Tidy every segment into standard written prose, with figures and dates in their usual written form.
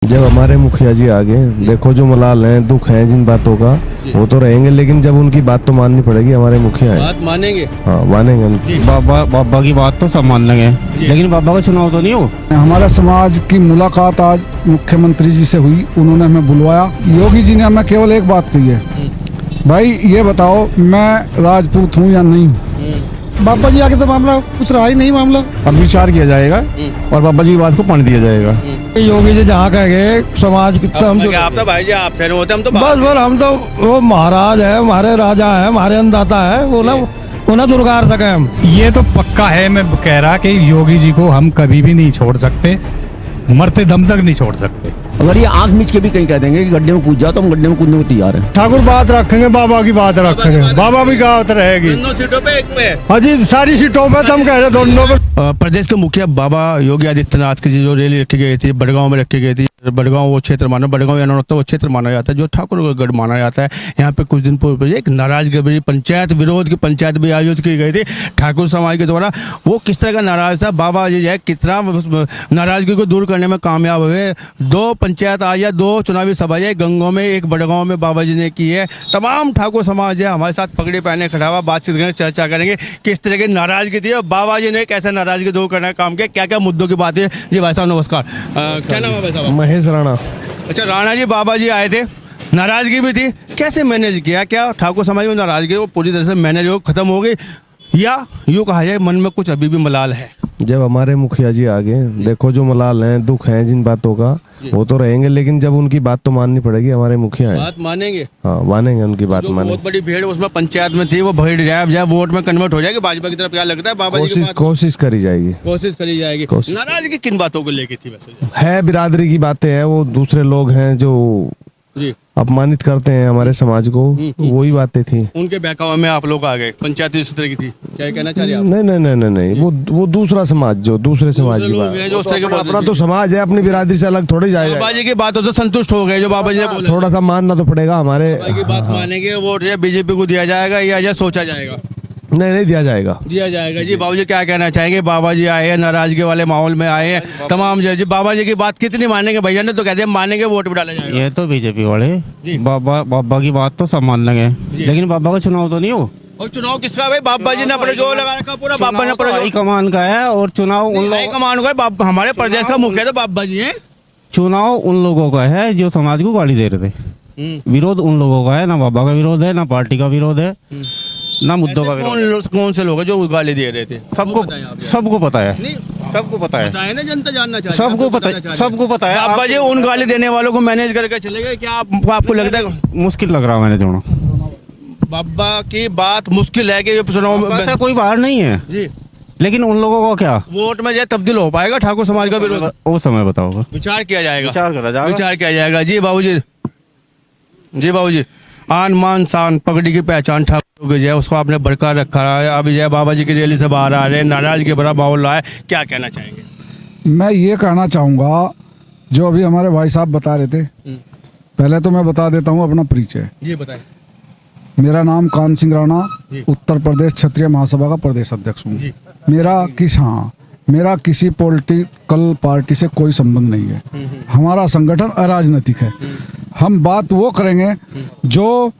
जब हमारे मुखिया जी आ गए, देखो जो मलाल हैं, दुख है जिन बातों का, वो तो रहेंगे, लेकिन जब उनकी बात तो माननी पड़ेगी। हमारे मुखिया हैं, बात मानेंगे। हाँ मानेंगे। बाबा की बात तो सब मान लेंगे, लेकिन बाबा का चुनाव तो नहीं हो। हमारे समाज की मुलाकात आज मुख्यमंत्री जी से हुई, उन्होंने हमें बुलवाया। योगी जी ने हमें केवल एक बात कही है, भाई ये बताओ मैं राजपूत हूँ या नहीं हूँ। बाबा जी आके तो मामला कुछ रहा ही नहीं मामला। अब विचार किया जाएगा और बाबा जी की बात को पानी दिया जाएगा। योगी जी जहाँ कह गए समाज की तो हम आप तो भाई जी आप ठहरे होते, हम तो बस हम तो वो महाराज है, हमारे राजा है, हमारे अन्नदाता है, वो ना उन्हें दुर्गार सके हम। ये तो पक्का है, मैं कह रहा कि योगी जी को हम कभी भी नहीं छोड़ सकते, मरते दम तक नहीं छोड़ सकते। अगर ये आंख मीच के भी कहीं कह देंगे कि गड्ढे में कूद जाओ, तो हम गड्ढे में कूदने को तैयार हैं। ठाकुर बात रखेंगे, बाबा की बात रखेंगे, बाबा भी बात रहेगी। दोनों सीटों पे एक पे हाँ जी, सारी सीटों पे हम कह रहे दोनों पे। प्रदेश के मुखिया बाबा योगी आदित्यनाथ की जो रैली रखी गई थी बड़गांव में रखी गई थी। बड़गांव वो क्षेत्र माना, बड़गांव या वो क्षेत्र माना जाता है जो ठाकुरगढ़ माना जाता है। यहाँ पे कुछ दिन पूर्व एक नाराजगी पंचायत विरोध की पंचायत भी आयोजित की गई थी ठाकुर समाज के द्वारा। वो किस तरह का नाराज था, बाबा जी है कितना नाराजगी को दूर करने में कामयाब हुए। 2 पंचायत आज या 2 चुनावी सभा है गंगों में, एक बड़गांव में बाबा जी ने की है। तमाम ठाकुर समाज है हमारे साथ पगड़ी पहने खड़ा हुआ, बातचीत करेंगे, चर्चा करेंगे किस तरह की नाराजगी थी और बाबा जी ने कैसे नाराजगी दूर करने का काम किया, क्या क्या मुद्दों की बात है। जी भाई साहब नमस्कार, क्या नाम है भाई साहब? महेश राणा। अच्छा राणा जी, बाबा जी आए थे, नाराजगी भी थी, कैसे मैनेज किया? क्या ठाकुर समाज में नाराजगी वो पूरी तरह से मैनेज हो खत्म हो गई, या यूँ कहा जाए मन में कुछ अभी भी मलाल है? जब हमारे मुखिया जी आ गए, देखो जो मलाल हैं, दुख है जिन बातों का, वो तो रहेंगे, लेकिन जब उनकी बात तो माननी पड़ेगी। हमारे मुखिया हैं, बात मानेंगे। हाँ मानेंगे, उनकी बात मानेंगे। बहुत बड़ी भीड़ उसमें पंचायत में थी, वो भीड़ जाए वोट में कन्वर्ट हो जाएगी भाजपा की तरफ, क्या लगता है? बाबा जी कोशिश करी जाएगी। कोशिश करी जाएगी। नाराजगी किन बातों को लेके थी वैसे? है बिरादरी की बातें हैं, वो दूसरे लोग हैं जो जी अपमानित करते हैं हमारे समाज को, वही बातें थी। उनके बहकावे में आप लोग आ गए, पंचायत इस तरह की थी, क्या कहना चाह रहे हैं आप? नहीं नहीं नहीं नहीं नहीं, वो दूसरा समाज, जो दूसरे समाज की बात है, जो उस तरह के अपना तो समाज है, अपनी बिरादरी से अलग थोड़ी जाएगा। बाबा जी की बातों से संतुष्ट हो गए जो बाबा जी ने बोला? थोड़ा सा मानना तो पड़ेगा हमारे। बाबा की बात मानेंगे, वोट बीजेपी को दिया जाएगा या सोचा जाएगा? नहीं दिया जाएगा, दिया जाएगा। जी बाबू जी क्या कहना चाहेंगे? बाबा जी आए हैं, नाराजगी वाले माहौल में आए हैं तमाम जी, बाबा जी की बात कितनी मानेंगे? भैया ने तो कहते हैं मानेंगे, वोट भी डाला जाएगा। ये तो बीजेपी वाले बाबा की बात तो सब मान लेंगे, लेकिन बाबा का चुनाव तो नहीं हो। और चुनाव किसका भाई? बाबा जी ने अपने जो लगा रखा पूरा बाबा ने हाई कमान का है, और चुनाव उन लोगों कमान का। हमारे प्रदेश का मुखिया तो बाबा जी है। चुनाव उन लोगों का है जो समाज को गाली दे रहे थे। विरोध उन लोगों का है, ना बाबा का विरोध है, ना पार्टी का विरोध है, ना मुद्दों का विरोध। कौन से लोग हैं जो गाली दे रहे थे? सबको पता है, सबको पता है, बताए ना, जनता जानना चाहिए। सबको पता है, सबको पता है। बाबा जी उन गाली देने वालों को मैनेज करके चले गए, क्या आपको लगता है? मुश्किल लग रहा है मैंने जोड़ना। बाबा की बात मुश्किल है कि चुनाव में कोई बाहर नहीं है जी, लेकिन उन लोगों को क्या वोट में जो तब्दील हो पाएगा ठाकुर समाज का विरोध? वो समय बताओगा, विचार किया जाएगा, विचार किया जाएगा। जी बाबूजी, जी बाबूजी, आन मान शान पगड़ी की पहचान ठाकुर की, जो उसको आपने बरकरार रखा है। अभी जय बाबा जी की रैली से बाहर आ रहे हैं, नाराजगी भरा माहौल रहा है, क्या कहना चाहेंगे? मैं ये कहना चाहूँगा, जो अभी हमारे भाई साहब बता रहे थे, पहले तो मैं बता देता हूँ अपना परिचय। जी बताएं। मेरा नाम कान सिंह राणा, उत्तर प्रदेश क्षत्रिय महासभा का प्रदेश अध्यक्ष हूँ। मेरा किसी पॉलिटिकल पार्टी से कोई संबंध नहीं है। हमारा संगठन अराजनीतिक है। हम बात वो करेंगे जो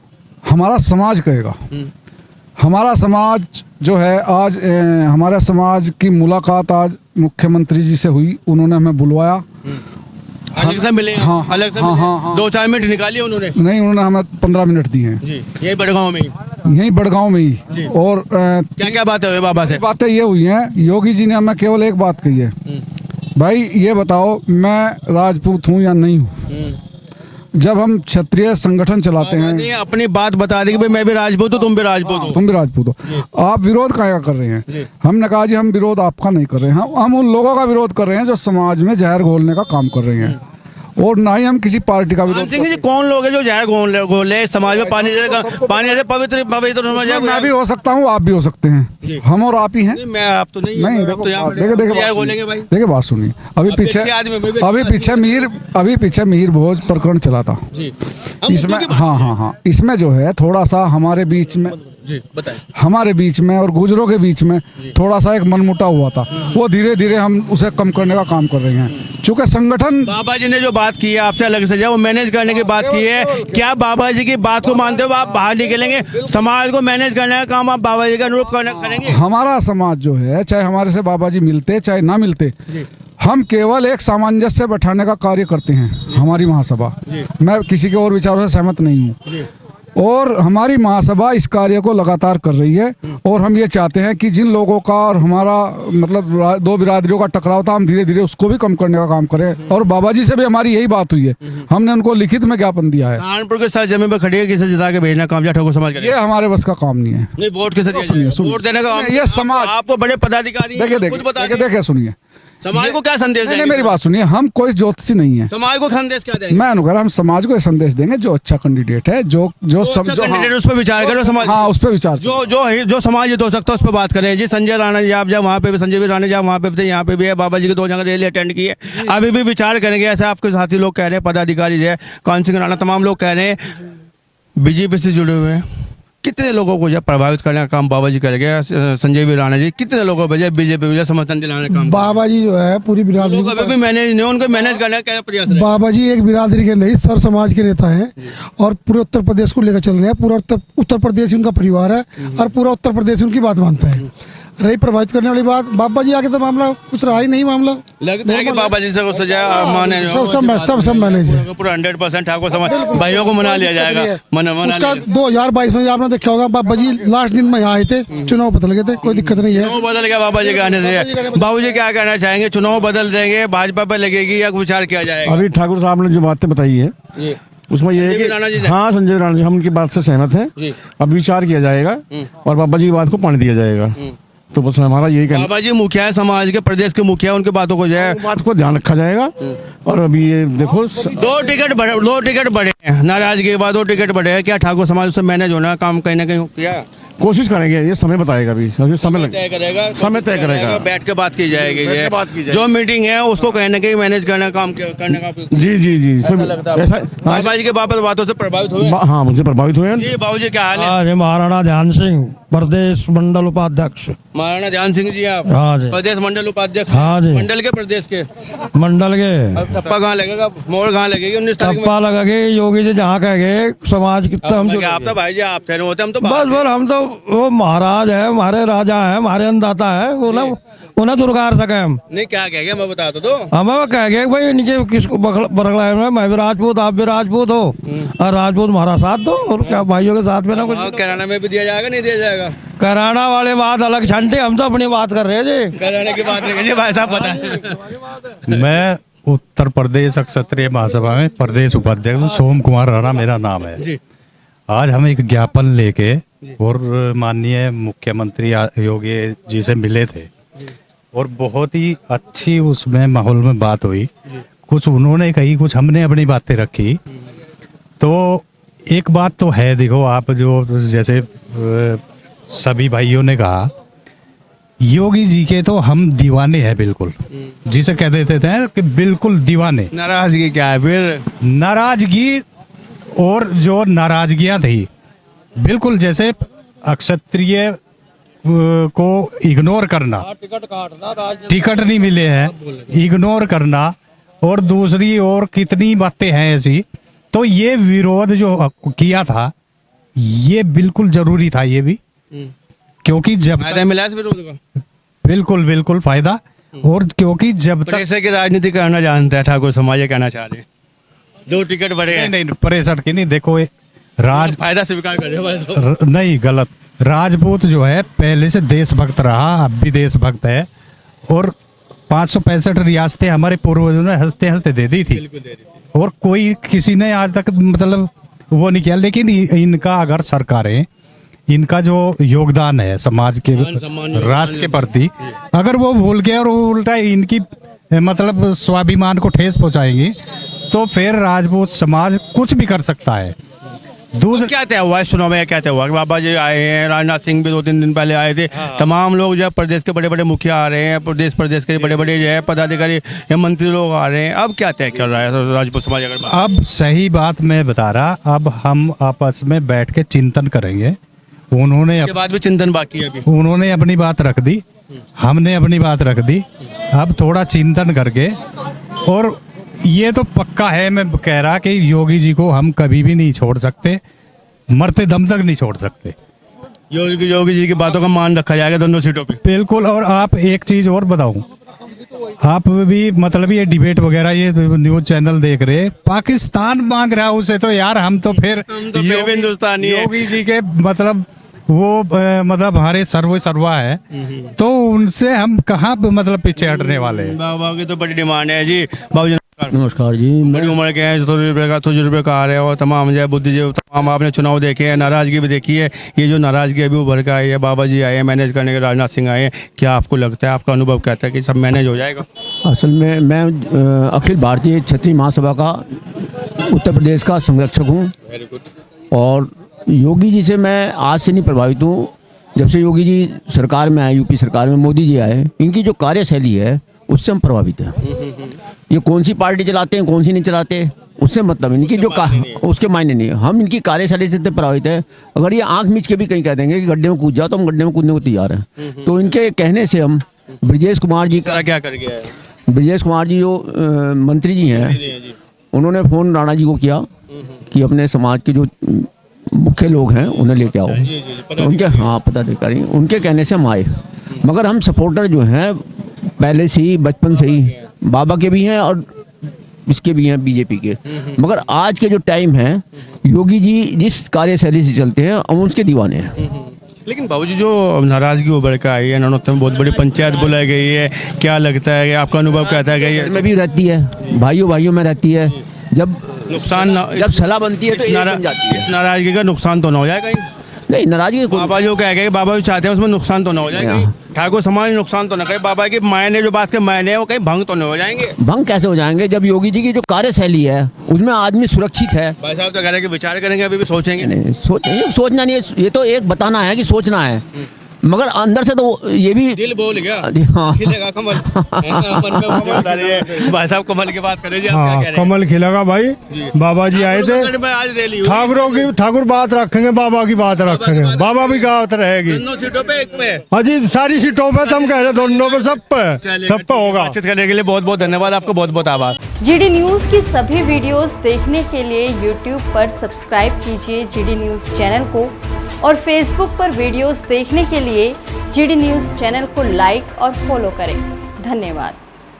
हमारा समाज कहेगा। हमारा समाज जो है आज हमारे समाज की मुलाकात आज मुख्यमंत्री जी से हुई, उन्होंने हमें बुलवाया। अलग से मिले? हाँ, अलग से हाँ, मिले? हाँ, हाँ। 2-4 मिनट निकालिए उन्होंने? नहीं, उन्होंने हमें 15 मिनट दिए हैं। जी, यही बड़गांव में ही? यही बड़गांव में ही। और क्या क्या बातें हुई बाबा से? बातें ये हुई हैं, योगी जी ने हमें केवल एक बात कही है, भाई ये बताओ मैं राजपूत हूँ या नहीं हूँ। जब हम क्षत्रिय संगठन चलाते हैं, अपनी बात बता दें कि भाई मैं भी राजपूत हूँ, तुम भी राजपूत हो। तुम भी राजपूत हो, आप विरोध क्या कर रहे हैं? हमने कहा जी हम विरोध आपका नहीं कर रहे हैं, हम उन लोगों का विरोध कर रहे हैं जो समाज में जहर घोलने का काम कर रहे हैं, और ना ही हम किसी पार्टी का विरोध। सिंह जी कौन लोग हैं जो जहर घोले समाज में? पानी जैसे पवित्र मैं भी हो सकता हूँ, आप भी हो सकते हैं, हम और आप ही हैं। मैं आप तो नहीं, देखिए बात सुनिए। अभी पीछे मीर भोज प्रकरण चला था इसमें। हाँ, इसमें जो है थोड़ा सा हमारे बीच में और गुजरों के बीच में थोड़ा सा एक मनमुटाव हुआ था, वो धीरे धीरे हम उसे कम करने का काम कर रहे हैं। चूंकि संगठन बाबा जी ने जो बात की है आपसे अलग से, वो मैनेज करने की बात की है, क्या बाबा जी की बात को मानते हो आप बाहर निकलेंगे, समाज को मैनेज करने का काम आप बाबा जी का अनुरूप करेंगे? हमारा समाज जो है, चाहे हमारे से बाबा जी मिलते चाहे ना मिलते, हम केवल एक सामंजस्य बैठाने का कार्य करते हैं। हमारी महासभा, मैं किसी के और विचारों से सहमत नहीं हूँ, और हमारी महासभा इस कार्य को लगातार कर रही है। और हम ये चाहते हैं कि जिन लोगों का और हमारा मतलब दो बिरादरियों का टकराव था, हम धीरे धीरे उसको भी कम करने का काम करें। और बाबा जी से भी हमारी यही बात हुई है, हमने उनको लिखित में ज्ञापन दिया है। सहारनपुर के साथ जमीन पर खड़ी है, किसे जिता के भेजना काम ठाकुर समाज करेगा? ये हमारे बस का काम नहीं है। नहीं, वोट किसे वोट देने का? ये समाज, आपको बड़े पदाधिकारी देखिए सुनिए, समाज को क्या संदेश देंगे? नहीं, मेरी बात सुनिए, हम कोई ज्योतिषी नहीं है। समाज को संदेश क्या देंगे? मैं अनुकर, हम समाज को ये संदेश देंगे जो अच्छा कैंडिडेट है, जो कैंडिडेट उस पर विचार करो, समाज उस पर विचार, जो समाज हित हो सकता है उस पर बात करें जी। संजय राणा जी आप जब वहाँ पे भी, संजय भी राणा जी वहाँ पे थे, यहाँ पे भी है, बाबा जी की 2 जगह रैली अटेंड की है, अभी भी विचार करेंगे। ऐसे आपके साथी लोग कह रहे हैं, पदाधिकारी जो है, कौन सिंह राणा, तमाम लोग कह रहे हैं बीजेपी से जुड़े हुए हैं। कितने लोगों को जब प्रभावित करने का काम बाबा जी करेंगे? संजय भी राणा जी कितने लोगों को बीजेपी समर्थन दिलाने का काम? बाबा जी जो है पूरी बिरादरी को कभी भी मैनेज नहीं, उनको मैनेज करने का क्या प्रयास है? बाबा जी एक बिरादरी के नहीं, सर समाज के नेता हैं और पूरे उत्तर प्रदेश को लेकर चल रहे हैं। पूरा उत्तर प्रदेश ही उनका परिवार है और पूरा उत्तर प्रदेश उनकी बात मानता है। रही प्रभावित करने वाली बात, बाबा जी आगे तो मामला कुछ रहा ही नहीं। मामला लगता है कि बाबा जी से वो सजा माने सब मैनेज है, पूरा 100% ठाकुर समाज भाइयों को मना लिया जाएगा। उसका 2022 में आपने देखा होगा, बाबा जी लास्ट दिन में यहाँ आए थे, चुनाव बदल गए थे, कोई दिक्कत नहीं है। चुनाव बदल गया बाबा जी के आने से। बाबू जी क्या कहना चाहेंगे? चुनाव बदल देंगे, भाजपा पे लगेगी या विचार किया जाएगा? अभी ठाकुर साहब ने जो बातें बताई है उसमें ये है कि हाँ, संजय राणा जी, हम उनकी बात से सहमत हैं। अब विचार किया जाएगा और बाबा जी की बात को पानी दिया जाएगा। तो बस हमारा यही कहना, बाबा जी मुखिया है, समाज के, प्रदेश के मुखिया, उनकी बातों को जो है, बात को ध्यान रखा जाएगा। और अभी ये देखो, 2 टिकट बढ़े हैं, नाराजगी के बाद 2 टिकट बढ़े हैं, क्या ठाकुर समाज से मैनेज होना काम कहीं ना कहीं किया? कोशिश करेंगे, ये समय बताएगा। अभी समय तय करेगा, समय तय करेगा, बैठ के बात की जाएगी। जो मीटिंग है उसको कहीं ना कहीं मैनेज करने का काम करने का। जी बाबा जी के बातों से प्रभावित हुए? हाँ, मुझे प्रभावित हुए। जी बाबू जी क्या हाल है? महाराणा ध्यान सिंह, प्रदेश मंडल उपाध्यक्ष। महाराणा ध्यान सिंह जी आप? हाँ जी। प्रदेश मंडल उपाध्यक्ष? हाँ जी। मंडल के, प्रदेश के? मंडल के। अब थप्पा कहाँ लगेगा, मोड़ कहाँ लगेगी 19 तारीख में? थप्पा लगेगे योगी जी जहाँ कहेंगे, समाज कितना हम आप तो भाई जी आप थे होते, हम तो बस हम तो वो महाराज है, हमारे राजा है, हमारे अन्नदाता है, उन्हें दुर्गार सके हम नहीं। क्या कहेंगे मैं बता दो, हमें कह गए भाई नीचे किसको बरगड़ा है, मैं भी राजपूत, आप भी राजपूत हो, और राजपूत हमारा साथ दो, और क्या भाइयों के साथ में ना कुछ। कराना में भी दिया जाएगा, नहीं दिया जाएगा? कराना वाले बात अलग छंटे, हम तो अपनी बात कर रहे हैं जी, कराने की बात नहीं भाई साहब बताएं। मैं उत्तर प्रदेश क्षत्रिय महासभा में प्रदेश उपाध्यक्ष सोम कुमार राणा मेरा नाम है जी। आज हम एक ज्ञापन लेके और माननीय मुख्यमंत्री योगी जी से मिले थे और बहुत ही अच्छी उसमें माहौल में बात हुई। कुछ उन्होंने कही, कुछ हमने अपनी बातें रखी। तो एक बात तो है, देखो आप जो जैसे सभी भाइयों ने कहा, योगी जी के तो हम दीवाने हैं बिल्कुल, जिसे कह देते थे कि बिल्कुल दीवाने। नाराजगी क्या है फिर? नाराजगी और जो नाराजगियां थी, बिल्कुल जैसे क्षत्रिय को इग्नोर करना, टिकट नहीं मिले हैं, इग्नोर करना, और दूसरी और कितनी बातें हैं ऐसी। तो ये विरोध जो किया था ये बिल्कुल जरूरी था, ये भी, क्योंकि जब मिला इस विरोध का बिल्कुल फायदा, और क्योंकि जब तक पैसे की राजनीति करना जानता है ठाकुर समाज, ये कहना चाह रहे हैं 2 टिकट बढ़े हैं। नहीं प्रेशर की नहीं, देखो फायदा स्वीकार कर रहे हो नहीं, गलत। राजपूत जो है पहले से देशभक्त रहा, अब भी देशभक्त है, और 565 रियासतें हमारे पूर्वजों ने हंसते हंसते दे दी थी, और कोई किसी ने आज तक मतलब वो नहीं किया। लेकिन इनका अगर सरकारें, इनका जो योगदान है समाज के, राष्ट्र के प्रति, अगर वो भूल गए और उल्टा इनकी मतलब स्वाभिमान को ठेस पहुंचाएंगी, तो फिर राजपूत समाज कुछ भी कर सकता है। दूसरा क्या तय हुआ है चुनाव में? क्या तय हुआ? बाबा जी आए हैं, राजनाथ सिंह भी 2-3 दिन पहले आए थे, तमाम लोग जो प्रदेश के बड़े बड़े मुखिया आ रहे हैं, प्रदेश के बड़े बड़े जो है पदाधिकारी या मंत्री लोग आ रहे हैं। अब क्या तय कर रहा है राजपूत समाज? अगर अब सही बात मैं बता रहा, अब हम आपस में बैठ के चिंतन करेंगे। उन्होंने बाद भी चिंतन बाकी है, अभी उन्होंने अपनी बात रख दी, हमने अपनी बात रख दी। अब थोड़ा चिंतन करके और ये तो पक्का है, मैं कह रहा कि योगी जी को हम कभी भी नहीं छोड़ सकते, मरते दम तक नहीं छोड़ सकते। योगी जी की बातों का मान रखा जाएगा दोनों सीटों पे। बिल्कुल। और आप एक चीज और बताऊं, आप भी मतलब ये डिबेट वगैरह ये न्यूज चैनल देख रहे, पाकिस्तान मांग रहा है उसे, तो यार हम तो फिर हिंदुस्तानी योगी जी के मतलब वो मतलब हमारे सर्वा है, तो उनसे हम कहाँ मतलब पीछे हटने वाले हैं। बाबा की तो बड़ी डिमांड है जी। बाबू जी नमस्कार जी। बड़ी उम्र के हैं, तजुर्बे का आ रहे हो, तमाम जय बुद्धि जी, तमाम आपने चुनाव देखे हैं, नाराजगी भी देखी है। ये जो नाराजगी अभी उभर के आई है, बाबा जी आए हैं मैनेज करने के, राजनाथ सिंह आए हैं, क्या आपको लगता है, आपका अनुभव कहता है कि सब मैनेज हो जाएगा? असल में मैं अखिल भारतीय क्षत्रिय महासभा का उत्तर प्रदेश का संरक्षक हूँ और योगी जी से मैं आज से नहीं प्रभावित हूँ। जब से योगी जी सरकार में आए, यूपी सरकार में मोदी जी आए, इनकी जो कार्यशैली है उससे हम प्रभावित हैं। ये कौन सी पार्टी चलाते हैं कौन सी नहीं चलाते उससे मतलब इनकी जो उसके मायने नहीं है, हम इनकी कार्यशैली से प्रभावित है। अगर ये आंख मीच के भी कहीं कह देंगे कि गड्ढे में कूद जाओ, तो हम गड्ढे में कूदने को तैयार हैं। तो इनके कहने से हम ब्रजेश कुमार जी का क्या कर गया है? ब्रजेश कुमार जी जो मंत्री जी हैं, उन्होंने फ़ोन राणा जी को किया कि अपने समाज के जो मुख्य लोग हैं उन्हें लेके आओ। तो उनके पदाधिकारी, उनके कहने से हम आए। मगर हम सपोर्टर जो हैं पहले से ही, बचपन से ही बाबा के भी हैं और इसके भी हैं, बीजेपी के। मगर आज के जो टाइम है, योगी जी जिस कार्यशैली से चलते हैं हम उसके दीवाने हैं। लेकिन बाबूजी जो नाराजगी उभर के आई है, नौनौत में बहुत बड़ी पंचायत बुलाई गई है, क्या लगता है कि आपका अनुभव कहता है कि में भी रहती है, भाइयों में रहती है। जब जब सलाह बनती है तो एक बन जाती है। इस नाराजगी का नुकसान तो ना हो जाएगा? नहीं, नाराजगी बाबा जो कह गए, बाबा जो चाहते हैं उसमें नुकसान तो ना हो जाएगा? ठाकुर समाज नुकसान तो ना करे, बाबा के मायने जो बात के मायने हैं वो कहीं भंग तो नहीं हो जाएंगे? भंग कैसे हो जाएंगे जब योगी जी की जो कार्यशैली है उसमें आदमी सुरक्षित है। भाई साहब तो कह रहे हैं कि विचार करेंगे, अभी भी सोचेंगे। नहीं, सोचना नहीं है, ये तो एक बताना है कि सोचना है, मगर अंदर से तो ये भी दिल बोल गया। हाँ। खिलेगा कमल। भाई साहब कमल की बात करें जी, आप क्या कह रहे हैं? कमल खिलेगा भाई। बाबा जी आए थे, ठाकुर बात रखेंगे, बाबा की बात रखेंगे, बाबा भी बात रहेगी दोनों सीटों पे, एक पे? हाँ जी, सारी सीटों पे तो हम कह रहे हैं, दोनों पे, सब पे होगा। बातचीत करने के लिए बहुत बहुत धन्यवाद, आपको बहुत बहुत आभार। जीडी न्यूज की सभी वीडियोस देखने के लिए यूट्यूब पर सब्सक्राइब कीजिए जीडी न्यूज चैनल को, और फेसबुक पर वीडियोस देखने के लिए जीडी न्यूज चैनल को लाइक और फॉलो करें। धन्यवाद।